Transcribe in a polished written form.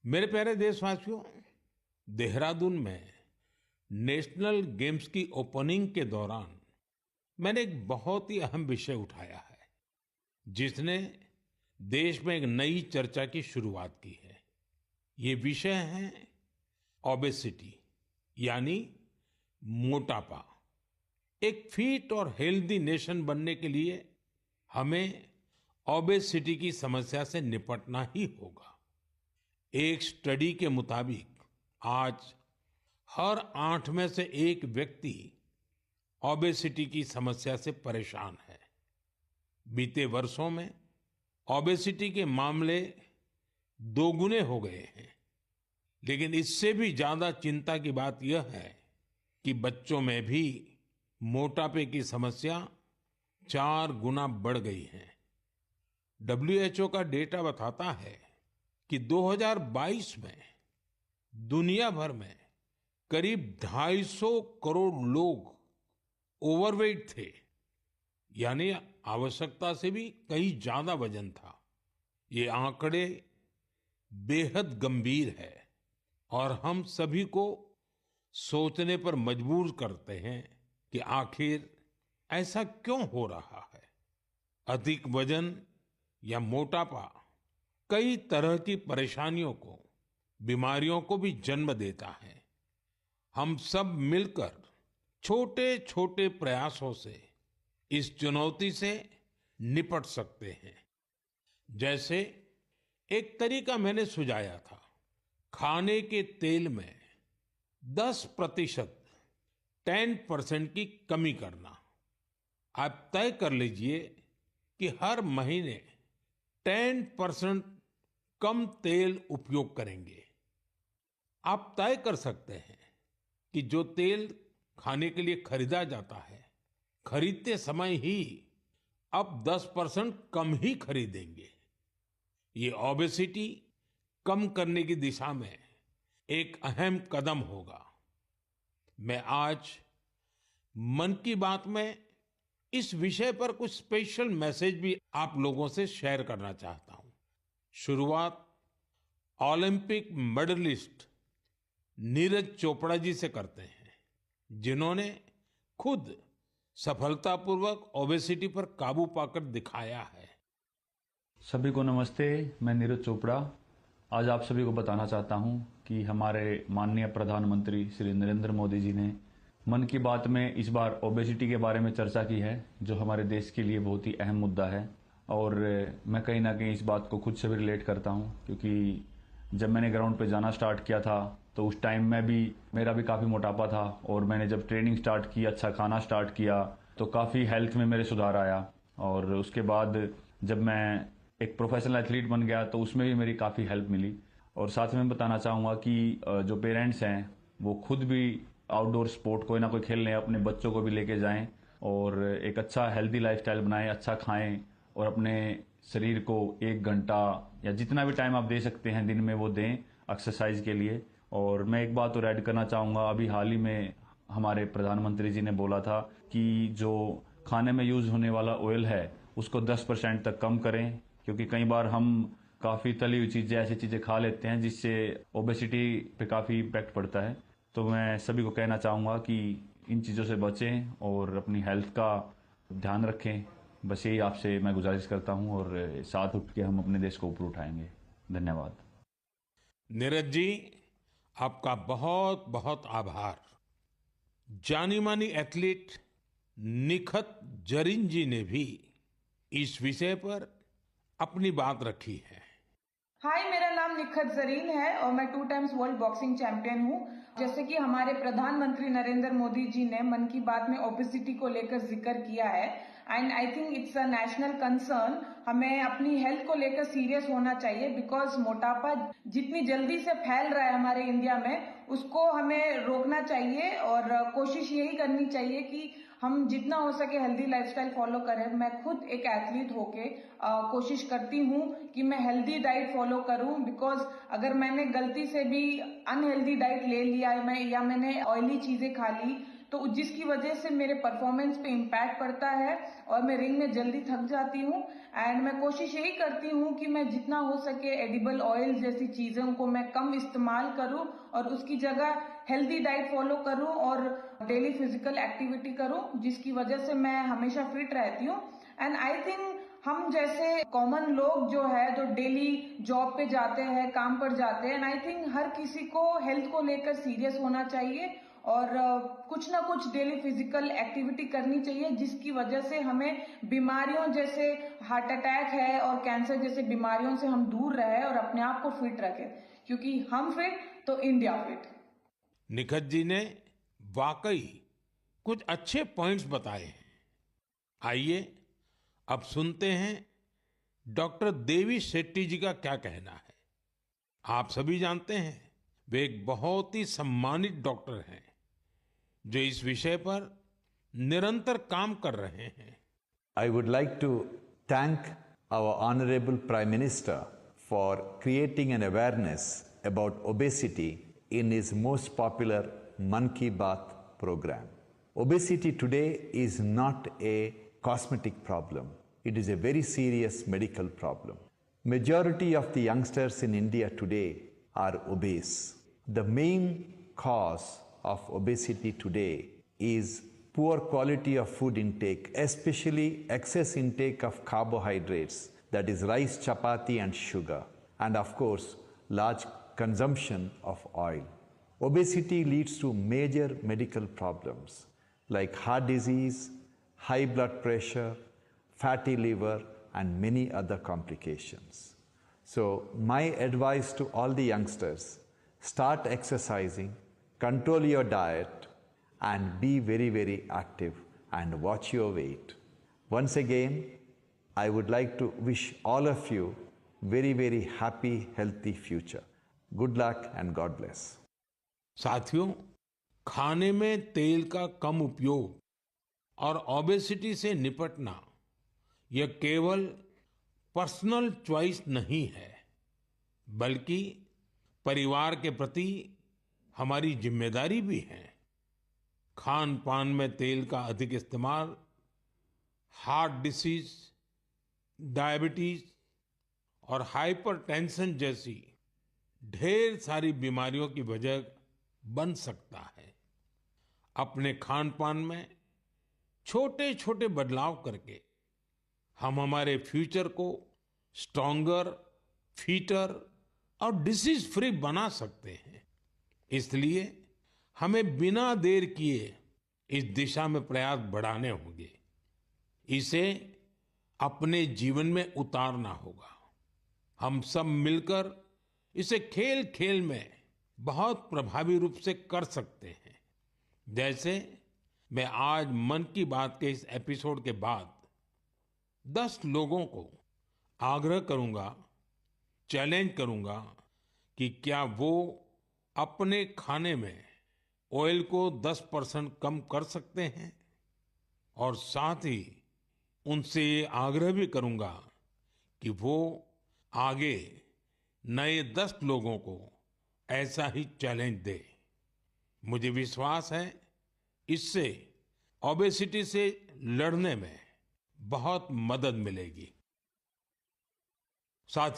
मेरे प्यारे देशवासियों, देहरादून में नेशनल गेम्स की ओपनिंग के दौरान मैंने एक बहुत ही अहम विषय उठाया है, जिसने देश में एक नई चर्चा की शुरुआत की है। ये विषय है ओबेसिटी, यानी मोटापा। एक फिट और हेल्दी नेशन बनने के लिए हमें ओबेसिटी की समस्या से निपटना ही होगा। एक स्टडी के मुताबिक आज हर 8 में से एक व्यक्ति ओबेसिटी की समस्या से परेशान है। बीते वर्षों में ओबेसिटी के मामले दोगुने हो गए हैं, लेकिन इससे भी ज्यादा चिंता की बात यह है कि बच्चों में भी मोटापे की समस्या 4 गुना बढ़ गई है। WHO का डेटा बताता है कि 2022 में दुनिया भर में करीब 250 करोड़ लोग ओवरवेट थे, यानी आवश्यकता से भी कहीं ज्यादा वजन था। ये आंकड़े बेहद गंभीर है और हम सभी को सोचने पर मजबूर करते हैं कि आखिर ऐसा क्यों हो रहा है। अधिक वजन या मोटापा कई तरह की परेशानियों को, बीमारियों को भी जन्म देता है। हम सब मिलकर छोटे छोटे प्रयासों से इस चुनौती से निपट सकते हैं। जैसे एक तरीका मैंने सुझाया था, खाने के तेल में 10% 10% की कमी करना। आप तय कर लीजिए कि हर महीने 10% कम तेल उपयोग करेंगे। आप तय कर सकते हैं कि जो तेल खाने के लिए खरीदा जाता है, खरीदते समय ही अब 10% कम ही खरीदेंगे। ये ओबेसिटी कम करने की दिशा में एक अहम कदम होगा। मैं आज मन की बात में इस विषय पर कुछ स्पेशल मैसेज भी आप लोगों से शेयर करना चाहता हूं। शुरुआत ओलंपिक मेडलिस्ट नीरज चोपड़ा जी से करते हैं, जिन्होंने खुद सफलतापूर्वक ओबेसिटी पर काबू पाकर दिखाया है। सभी को नमस्ते। मैं नीरज चोपड़ा आज आप सभी को बताना चाहता हूं कि हमारे माननीय प्रधानमंत्री श्री नरेंद्र मोदी जी ने मन की बात में इस बार ओबेसिटी के बारे में चर्चा की है, जो हमारे देश के लिए बहुत ही अहम मुद्दा है। और मैं कहीं ना कहीं इस बात को खुद से भी रिलेट करता हूं, क्योंकि जब मैंने ग्राउंड पे जाना स्टार्ट किया था तो उस टाइम में भी मेरा भी काफ़ी मोटापा था, और मैंने जब ट्रेनिंग स्टार्ट की, अच्छा खाना स्टार्ट किया, तो काफ़ी हेल्थ में मेरे सुधार आया। और उसके बाद जब मैं एक प्रोफेशनल एथलीट बन गया तो उसमें भी मेरी काफ़ी हेल्प मिली। और साथ में बताना चाहूँगा कि जो पेरेंट्स हैं वो खुद भी आउटडोर स्पोर्ट कोई ना कोई खेलने अपने बच्चों को भी लेके जाएं और एक अच्छा हेल्दी लाइफस्टाइल बनाएं, अच्छा खाएं और अपने शरीर को 1 घंटा या जितना भी टाइम आप दे सकते हैं दिन में वो दें एक्सरसाइज के लिए। और मैं एक बात और ऐड करना चाहूँगा, अभी हाल ही में हमारे प्रधानमंत्री जी ने बोला था कि जो खाने में यूज होने वाला ऑयल है उसको 10% तक कम करें, क्योंकि कई बार हम काफ़ी तली हुई चीज़ें, ऐसी चीज़ें खा लेते हैं जिससे ओबेसिटी पे काफ़ी इम्पैक्ट पड़ता है। तो मैं सभी को कहना चाहूँगा कि इन चीज़ों से बचें और अपनी हेल्थ का ध्यान रखें। बस यही आपसे मैं गुजारिश करता हूँ, और साथ उठ के हम अपने देश को ऊपर उठाएंगे। धन्यवाद। नीरज जी, आपका बहुत बहुत आभार। जानी मानी एथलीट निखत जरीन जी ने भी इस विषय पर अपनी बात रखी है। हाय, मेरा नाम निखत जरीन है और मैं 2 टाइम्स वर्ल्ड बॉक्सिंग चैंपियन हूँ। जैसे कि हमारे प्रधानमंत्री नरेंद्र मोदी जी ने मन की बात में ओबेसिटी को लेकर जिक्र किया है, and I think it's a national concern. हमें अपनी हेल्थ को लेकर सीरियस होना चाहिए, बिकॉज मोटापा जितनी जल्दी से फैल रहा है हमारे इंडिया में, उसको हमें रोकना चाहिए और कोशिश यही करनी चाहिए कि हम जितना हो सके हेल्दी लाइफस्टाइल फॉलो करें। मैं खुद एक एथलीट होके कोशिश करती हूँ कि मैं हेल्दी डाइट फॉलो करूँ, बिकॉज अगर मैंने गलती से भी अनहेल्दी डाइट ले लिया या मैंने ऑयली चीजें खा ली तो जिसकी वजह से मेरे परफॉर्मेंस पे इम्पैक्ट पड़ता है और मैं रिंग में जल्दी थक जाती हूँ। एंड मैं कोशिश यही करती हूँ कि मैं जितना हो सके एडिबल ऑयल जैसी चीज़ों को मैं कम इस्तेमाल करूँ और उसकी जगह हेल्दी डाइट फॉलो करूँ और डेली फिजिकल एक्टिविटी करूँ, जिसकी वजह से मैं हमेशा फिट रहती हूँ। एंड आई थिंक हम जैसे कॉमन लोग जो है जो डेली जॉब पे जाते हैं, काम पर जाते हैं, एंड आई थिंक हर किसी को हेल्थ को लेकर सीरियस होना चाहिए और कुछ ना कुछ डेली फिजिकल एक्टिविटी करनी चाहिए, जिसकी वजह से हमें बीमारियों जैसे हार्ट अटैक है और कैंसर जैसे बीमारियों से हम दूर रहे और अपने आप को फिट रखें, क्योंकि हम फिट तो इंडिया फिट। निखत जी ने वाकई कुछ अच्छे पॉइंट्स बताए हैं। आइए अब सुनते हैं डॉक्टर देवी शेट्टी जी का क्या कहना है। आप सभी जानते हैं वे एक बहुत ही सम्मानित डॉक्टर हैं जो इस विषय पर निरंतर काम कर रहे हैं। I would like to thank our Honorable Prime Minister for creating an awareness about obesity in his most popular Mann Ki Baat program. Obesity today is not a cosmetic problem. It is a very serious medical problem. Majority of the youngsters in India today are obese. The main cause of obesity today is poor quality of food intake, especially excess intake of carbohydrates, that is rice, chapati and sugar, and of course large consumption of oil. Obesity leads to major medical problems like heart disease, high blood pressure, fatty liver and many other complications. So my advice to all the youngsters, start exercising, control your diet and be very, very active and watch your weight. Once again, I would like to wish all of you very, very happy, healthy future. Good luck and God bless. साथियों, खाने में तेल का कम उपयोग और obesity से निपटना यह केवल पर्सनल चॉइस नहीं है, बल्कि परिवार के प्रति हमारी जिम्मेदारी भी है। खान पान में तेल का अधिक इस्तेमाल हार्ट डिसीज, डायबिटीज और हाइपरटेंशन जैसी ढेर सारी बीमारियों की वजह बन सकता है। अपने खान पान में छोटे छोटे बदलाव करके हम हमारे फ्यूचर को स्ट्रॉन्गर, फिटर और डिसीज फ्री बना सकते हैं। इसलिए हमें बिना देर किए इस दिशा में प्रयास बढ़ाने होंगे। इसे अपने जीवन में उतारना होगा। हम सब मिलकर इसे खेल खेल में बहुत प्रभावी रूप से कर सकते हैं। जैसे मैं आज मन की बात के इस एपिसोड के बाद 10 लोगों को आग्रह करूंगा, चैलेंज करूंगा कि क्या वो अपने खाने में ऑयल को 10% कम कर सकते हैं, और साथ ही उनसे ये आग्रह भी करूंगा कि वो आगे नए 10 लोगों को ऐसा ही चैलेंज दे। मुझे विश्वास है इससे ओबेसिटी से लड़ने में बहुत मदद मिलेगी। साथ